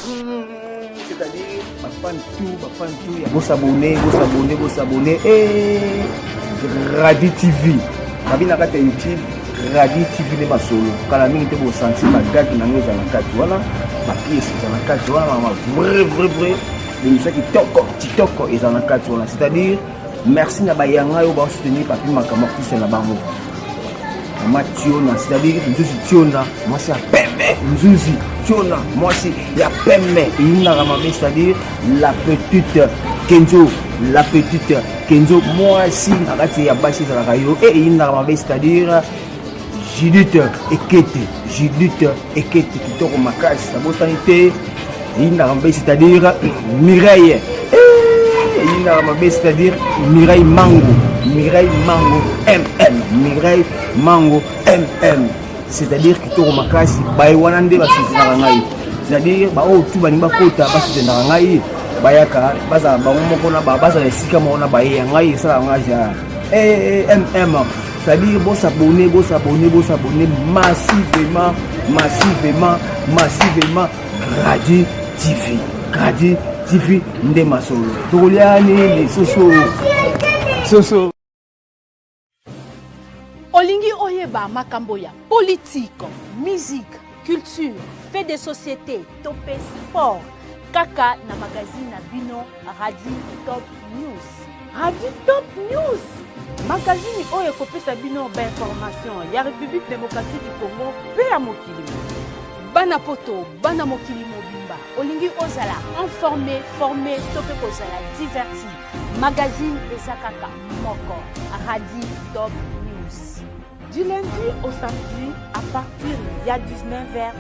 C'est-à-dire, ma fan tout. Vous s'abonner. Et Radi TV. Kabina kata YouTube, Radi TV ne masolo. Kala mingi te bo sentir ma gag na ngoza na kati. Voilà, ma pièce na kati. Voilà, ma vrai. L'émission qui TikTok et dans la kati. Voilà, c'est-à-dire, merci na bayanga yo ba soutenir papi makamaki c'est la bango. Mationa, c'est-à-dire Tiona, moi c'est Pembe, Nzuzi, Tiona, moi c'est la Pembe, c'est-à-dire la petite Kenzo, moi si Nagati Yabashi Zalakayo, et c'est-à-dire Judith Ekete, qui tourne ma casse, la botanité, c'est-à-dire Mireille. C'est-à-dire Mireille Mango MM, c'est-à-dire que tout makasi baïwanande basi c'est-à-dire ba o tout banimba kota basi na ngai bayaka baza ba moko na baza esika mona baye ngai sala ngaja MM, c'est-à-dire bon s'abonner massivement Radi TV nde masolo toliani les soso olingi oyeba makambo ya politique, musique, culture, fait de société, topé sport kaka na magazine na bino Radi Top News magazine oyo kopesa bino ba information ya République démocratique du Congo pe ya mokili bana poto bana mokili mobimba olingi ozala informé formé tope kozala diverti magazine ezakaka moko Radi Top News du lundi au samedi à partir de 19h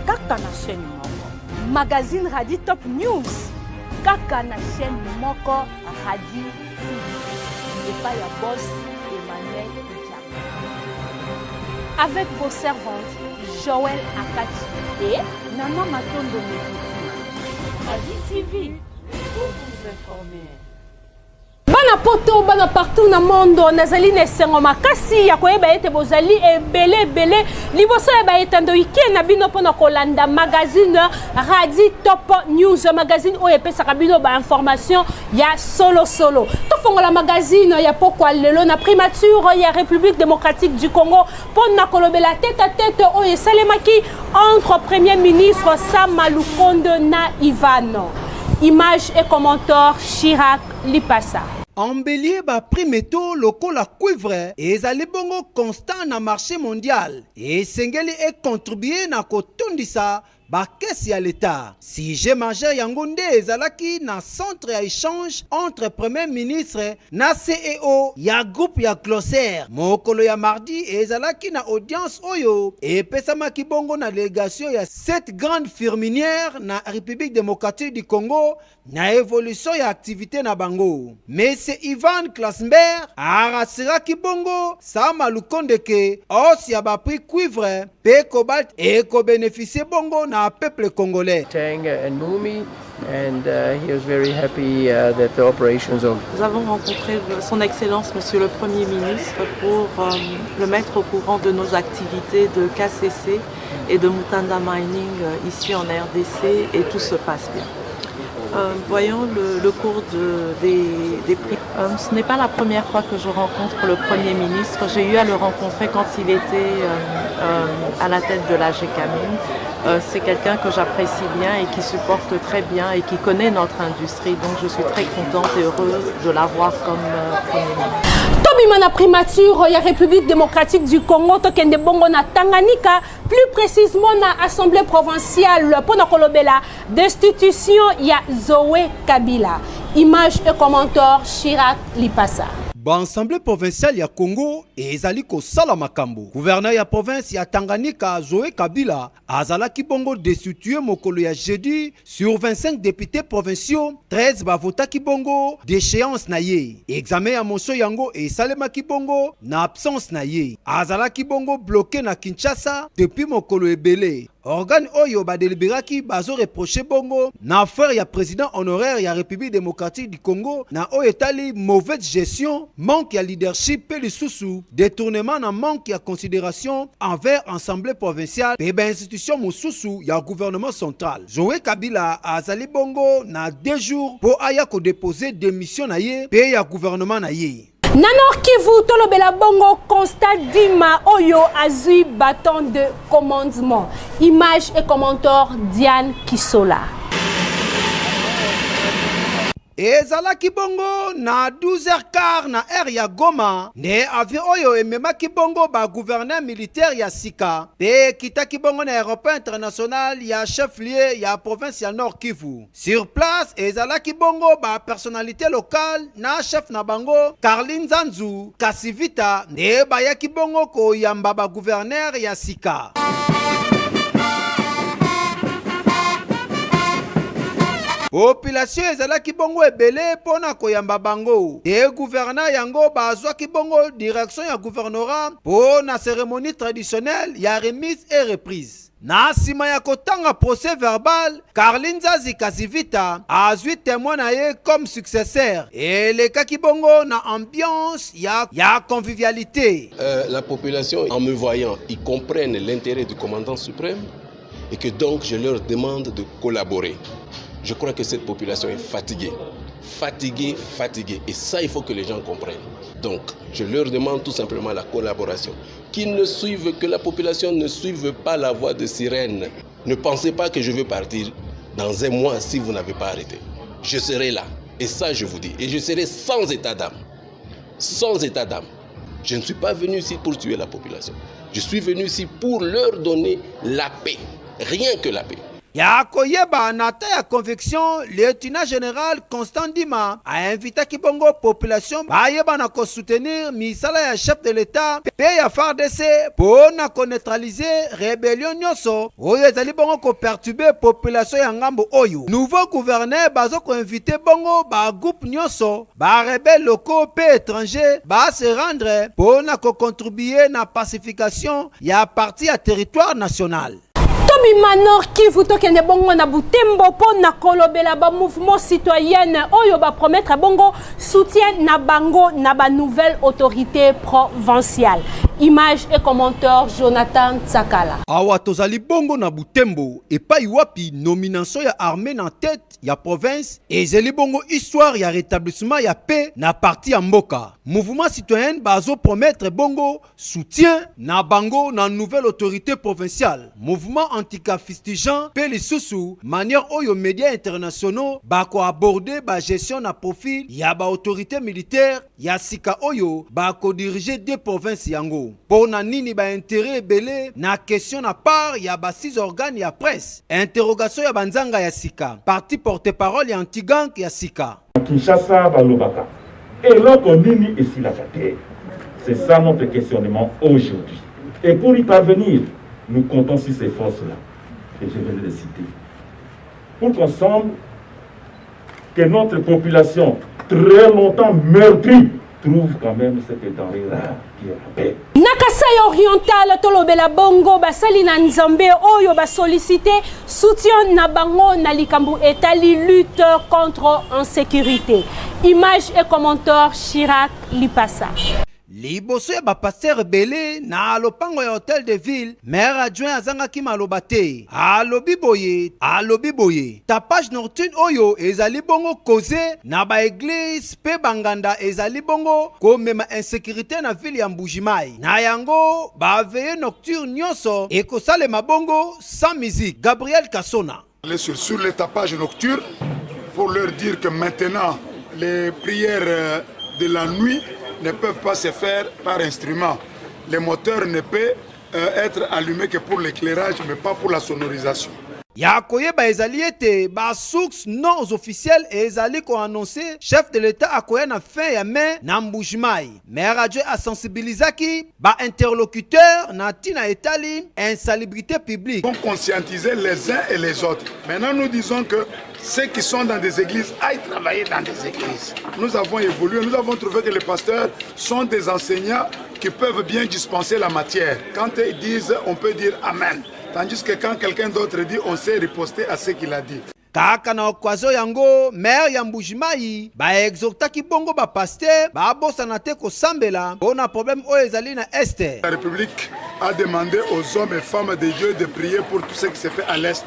kaka na chaîne moko magazine Radi Top News kaka na chaîne moko Radi TV et pas ya boss Emmanuel Diak avec vos servantes Joël Akati et Nana Matondo Mekiti. Radi TV, pour vous informer. Bana poto bana partout na mondo nazali nesengo makasi ya koyeba ete bozali ebele liboso eba etando ike na bino pona kolanda magazine Radi Top News magazine oyo epesaka bino ba information ya solo to fongola magazine ya pokwa lelo na primature ya République démocratique du Congo pona kolobela tête à tête oyo esalemaki entre premier ministre Sama Lukonde na Ivano. Image et commentaire Chirac Lipasa. Embellier ba primeto lokola cuivre ezali bongo constant na marché mondial et sengeli e contribuer na kotondisa ba kesi ya l'État. Si j'ai mangé yangonde ezalaki na centre ya échange entre premier ministre na CEO ya groupe ya Glossaire. Mokolo ya mardi ezalaki na audience oyo et pesama kibongo na délégation ya 7 grandes firminières na République démocratique du Congo na évolution ya activité na bango. Mais c'est Ivan Klassenberg arasira kibongo Sama Lukonde ke os ya ba prix cuivre pe cobalt et ko bénéficier bongo na peuple congolais. Tang and Mumi, and he was very happy that the operations are. Nous avons rencontré son Excellence Monsieur le Premier ministre pour le mettre au courant de nos activités de KCC et de Mutanda Mining ici en RDC et tout se passe bien. Voyons le cours des prix. Ce n'est pas la première fois que je rencontre le Premier ministre. J'ai eu à le rencontrer quand il était à la tête de la GECAMIN. C'est quelqu'un que j'apprécie bien et qui supporte très bien et qui connaît notre industrie. Donc je suis très contente et heureuse de l'avoir comme Premier ministre. Tobimana primature ya République démocratique du Congo tokende bongo na Tanganyika, plus précisément na Assemblée provinciale pour na kolobela destitution ya Zoé Kabila. Image et commentaire Chirac Lipasa. Assemblée provinciale ya Congo ezali ko sala makambo. Gouverneur ya province ya Tanganyika Zoé Kabila azalaki bongo destitué mokolo ya jeudi sur 25 députés provinciaux, 13 bavota ki bongo d'échéance na ye. Examen ya motion yango e salema ki bongo na absence na ye. Azalaki bongo bloqué na Kinshasa depuis mokolo ebele. organe oyo badeliberaki bazo reproché bongo na affaire ya président honoraire ya République démocratique du Congo na oyo etali mauvaise gestion, manque ya leadership pe lisusu, détournement na manque ya considération envers assemblée provinciale pe ba institution mosusu ya gouvernement central. Joe Kabila azali bongo na 2 jours po aya ko déposer démission na ye pe ya gouvernement na ye. Nanor Kivu tolobela bongo Constant Dima oyo azui bâton de commandement. Image et commentaire Diane Kisola. Ezalaki bongo na 12h15 na air ya Goma ne avion oyo ememaki bongo ba gouverneur militaire ya Sika pe kitaki bongo na aéroport international ya chef-lieu ya province ya Nord Kivu. Sur place ezalaki bongo ba personnalité locale na chef na bango Karlin Zanzu Kasivita ne bayaki bongo ko yamba ba gouverneur ya Sika. Population ezalaki bongo ebele pona koyamba bango. Et gouverneur yango bazwaki bongo direction ya gouvernorat pona cérémonie traditionnelle ya remise et reprise. Na sima ya kotanga procès verbal, Karlin Zazi Kasivita azwi témoin na ye comme successeur. Et le kakibongo na ambiance ya convivialité. La population, en me voyant, ils comprennent l'intérêt du commandant suprême et que donc je leur demande de collaborer. Je crois que cette population est fatiguée. Fatiguée. Et ça, il faut que les gens comprennent. Donc, je leur demande tout simplement la collaboration. Que la population ne suive pas la voie de sirène. Ne pensez pas que je veux partir dans 1 mois si vous n'avez pas arrêté. Je serai là. Et ça, je vous dis. Et je serai sans état d'âme. Sans état d'âme. Je ne suis pas venu ici pour tuer la population. Je suis venu ici pour leur donner la paix. Rien que la paix. Ya koyeba na ta ya conviction, lieutenant général Constant Dima a invité kibongo population bayeba na ko soutenir misala ya chef de l'état pe ya FARDC pour na ko neutraliser rébellion nyoso oyo ezali bongo ko perturber population ya ngambo oyo. Nouveau gouverneur bazo ko invité bongo ba groupe nyoso ba rebelles locaux pe étrangers ba se rendre pour na ko contribuer na pacification ya partie ya territoire national. Tobi Manor Kivu tokende bongo na Butembo po na kolobela ba mouvement citoyen oyo ba promettre bongo soutien na bango na ba nouvelle autorité provinciale. Image et commentaire Jonathan Tsakala. Awa tozali bongo na Butembo et pa iwapi nomination ya armée na tête ya province et zeli bongo histoire ya rétablissement ya paix na parti ya mboka. Mouvement citoyen bazo promettre bongo soutien na bango na nouvelle autorité provinciale. Mouvement anti-cafistigeant pe lisusu manière oyo médias internationaux bako aborder ba gestion na profil ya ba autorité militaire ya sika oyo bako diriger des provinces yango. Pour na nini ba intérêt belé na question na part ya ba 6 organes ya presse. Interrogation ya banzanga ya sika. Parti porte-parole ya anti-gang ya sika. Kinshasa balobaka. Et l'autre nini ici la terre. C'est ça notre questionnement aujourd'hui. Et pour y parvenir, nous comptons sur ces forces-là, que je viens de les citer. Pour qu'ensemble, que notre population, très longtemps meurtrie, trouve quand même cette denrée rare qui est la paix. Nakasai oriental tolobela bongo basali na nzambe oyo ba solliciter soutien na bango na likambu etali lutte contre insécurité. Image et commentaire Chirac Lipasa. Liboso ya pasteur belé na lopango ya hôtel de ville, maire adjoint azangaki maloba te. Alobi boye. Tapage nocturne oyo ezali bongo cause na ba église pe banganda ezali bongo ko mema insécurité na ville ya Mbujimai. Na yango ba veille nocturne nyonso e ko sale mabongo sans musique. Gabriel Kassona. Sur les tapages nocturnes pour leur dire que maintenant les prières de la nuit ne peuvent pas se faire par instrument. Les moteurs ne peuvent être allumés que pour l'éclairage, mais pas pour la sonorisation. Yakoye ba ezali ete ba source non officielle ezali ko annoncer chef de l'état akoya na fin ya mai na Mbujimai. Mais radio a sensibilisaki ba interlocuteur na tina etali insalubrité publique. Pour conscientiser les uns et les autres. Maintenant nous disons que ceux qui sont dans des églises aillent travailler dans des églises. Nous avons évolué, nous avons trouvé que les pasteurs sont des enseignants qui peuvent bien dispenser la matière. Quand ils disent, on peut dire Amen. Tandis que quand quelqu'un d'autre dit, on sait riposter à ce qu'il a dit. Kaka na okwazo yango maire ya Mbujimai ba exhortaki bongo ba pasteur ba bosana te ko sambela on a problème o ezali na este. La République a demandé aux hommes et femmes de Dieu de prier pour tout ce qui se fait à l'est.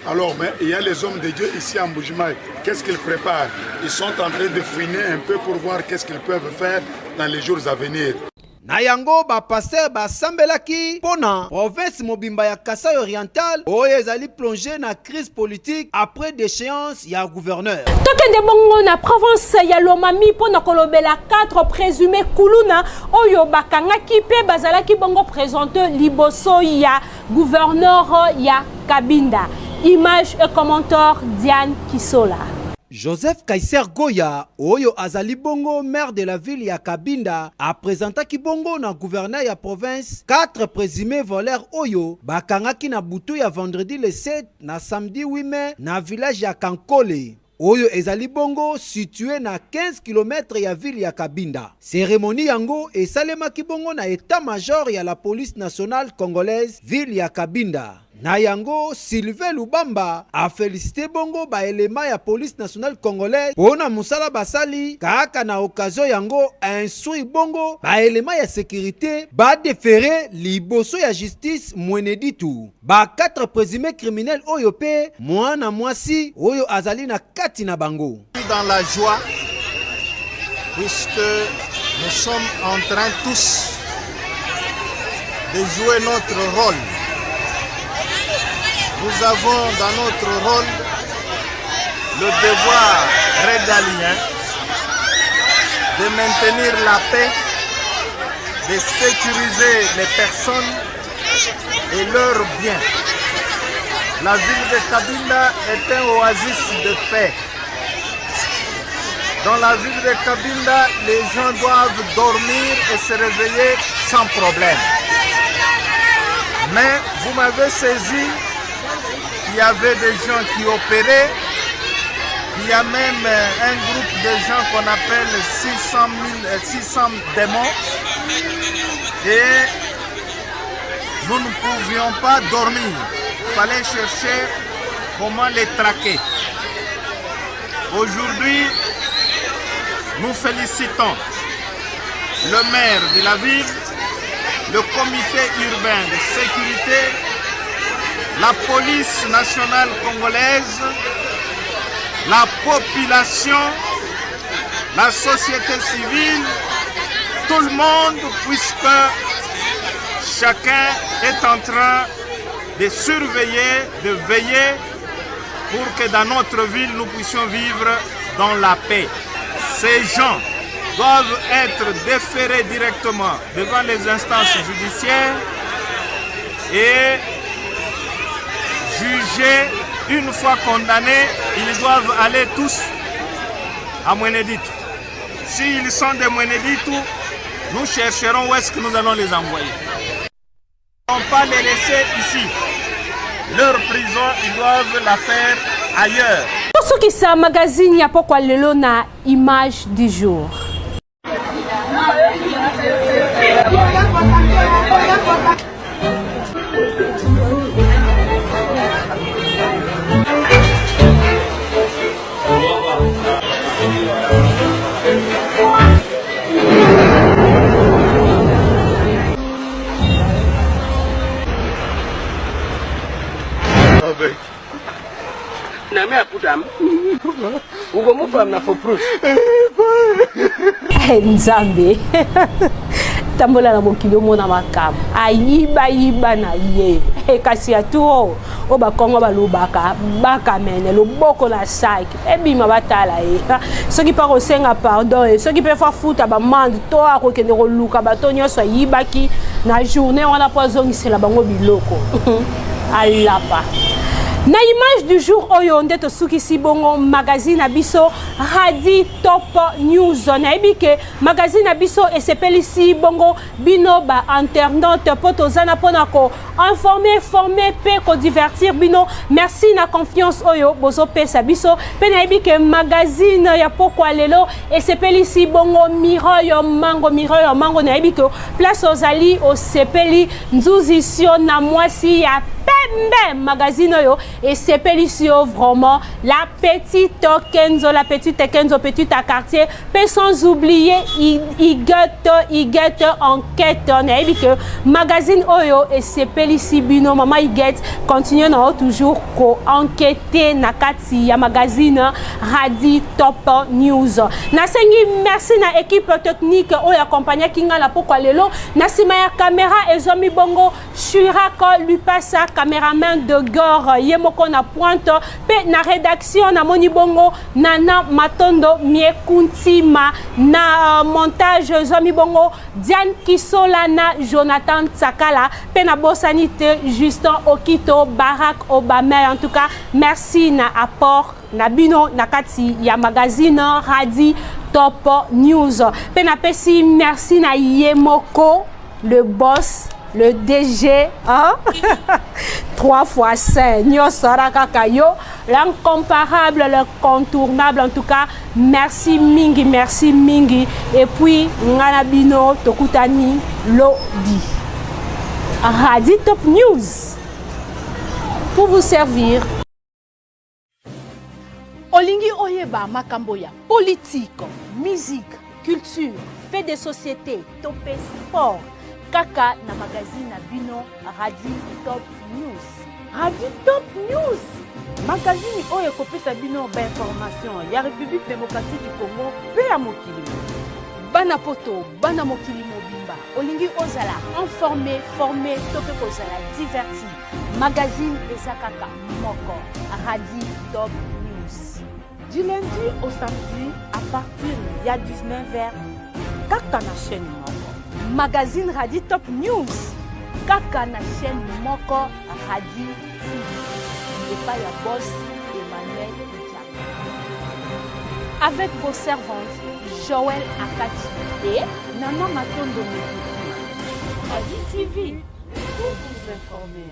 Alors, mais il y a les hommes de Dieu ici à Mbujimai. Qu'est-ce qu'ils préparent? Ils sont en train de fouiner un peu pour voir qu'est-ce qu'ils peuvent faire dans les jours à venir. Na yango ba pasteur ba sambelaki pona province mobimba ya Kasai Oriental oyo ezali plongé na crise politique après déchéance ya gouverneur. Tokende bongo na province ya Lomami pona kolobela 4 présumés kuluna oyo bakangaki pe bazalaki bongo présenté liboso ya gouverneur ya Kabinda. Image et commentaire Diane Kisola. Joseph Kaiser Goya, oyo azali bongo maire de la ville ya Kabinda, a présenté ki bongo na gouverneur ya province 4 présumés voleurs oyo bakangaki na butu ya vendredi le 7 na samedi 8 mai na village ya Kankole. Oyo ezali bongo situé na 15 km ya ville ya Kabinda. Cérémonie yango esalemaki bongo na état-major ya la police nationale congolaise ville ya Kabinda. Na yango, Sylvain Lubamba a félicité bongo ba élément ya police nationale congolaise pona musala basali kaka na occasion yango a instruit bongo ba élément ya sécurité ba déférer liboso ya justice mweneditu. Ba 4 présumés criminels oyo pe mwana mwasi oyo azali na kati na bango. Dans la joie puisque nous sommes en train tous de jouer notre rôle. Nous avons dans notre rôle le devoir régalien de maintenir la paix, de sécuriser les personnes et leurs biens. La ville de Kabinda est un oasis de paix. Dans la ville de Kabinda, les gens doivent dormir et se réveiller sans problème. Mais vous m'avez saisi. Il y avait des gens qui opéraient, il y a même un groupe de gens qu'on appelle 600 démons et nous ne pouvions pas dormir. Il fallait chercher comment les traquer. Aujourd'hui, nous félicitons le maire de la ville, le comité urbain de sécurité, la police nationale congolaise, la population, la société civile, tout le monde, puisque chacun est en train de surveiller, de veiller pour que dans notre ville, nous puissions vivre dans la paix. Ces gens doivent être déférés directement devant les instances judiciaires et jugés. Une fois condamnés, ils doivent aller tous à Mweneditu. S'ils sont des Mweneditu, nous chercherons où est-ce que nous allons les envoyer. On ne peut pas les laisser ici. Leur prison, ils doivent la faire ailleurs. Pour qui ça magazine, il y a pourquoi le na image du jour. Nzambe tambola na mokili omona makambo ayiba na ye kasi atuo o bakongo balobaka bakamene loboko na saki ebima batala ye soki pa kosenga pardon e soki pe fa futa bamande to akokende koluka bato nyonso ayibaki na journée wana po azongisela bango biloko alapa. Na image du jour oyo ndeto suki si bongo magazine abiso Radi Top News na ebike magazine abiso esepeli si bongo bino ba internaute potozana ponako informer former pe ko divertir bino. Merci na confiance oyo bozo pesa biso pe na ebike magazine ya pokwa lelo esepeli si bongo miroyo mango na ebike place ozali osepeli nzuzi sio na mwasi ya pembe magazine yo et c'est Pélicio vraiment la petite Kenzo petite à quartier mais sans oublier Iguette enquête on a dit que magazine oyo et c'est Pélici bino maman Iguette continue toujours ko enquêter na kati ya magazine Radi Top News na sengi merci na équipe technique oyo accompagné kinga la poko lelo na sima ya caméra ezomi bongo Shurako Lupasa caméraman de Gore yemoko na pointe pe na rédaction na moni bongo Nana Matondo Miekuntima na montage zomi bongo Diane Kisola na Jonathan Tsakala pe na bosanité Justin Okito Barack Obama en tout cas merci na apport na bino na kati ya magazine Radi Top News pe na pesi merci na Yemoko le boss le DG, hein? 3 fois 5, l'incomparable, l'incontournable, en tout cas, merci Mingi, et puis, Nganabino, Tokutani, Lodi. Radi Top News, pour vous servir. Olingi Oyeba Makamboya, politique, musique, culture, fait des sociétés, topé sport. Kaka na magazine na bino Radi Top News. Radi Top News. Magazine oyo kopesa bino ba information ya République démocratique du Congo pe ya mokili. Bana poto, bana mokili mobimba. Olingi ozala informé, formé, topé kozala diverti. Magazine ezakaka moko Radi Top News. Du lundi au samedi à partir ya 19h kaka na chaîne moko. Magazine Radi Top News kaka na chaîne moko Radi TV et pas ya boss Emmanuel Diabo avec vos servantes Joël Akati et Nana Matondo Mekiti. Radi TV pour vous informer.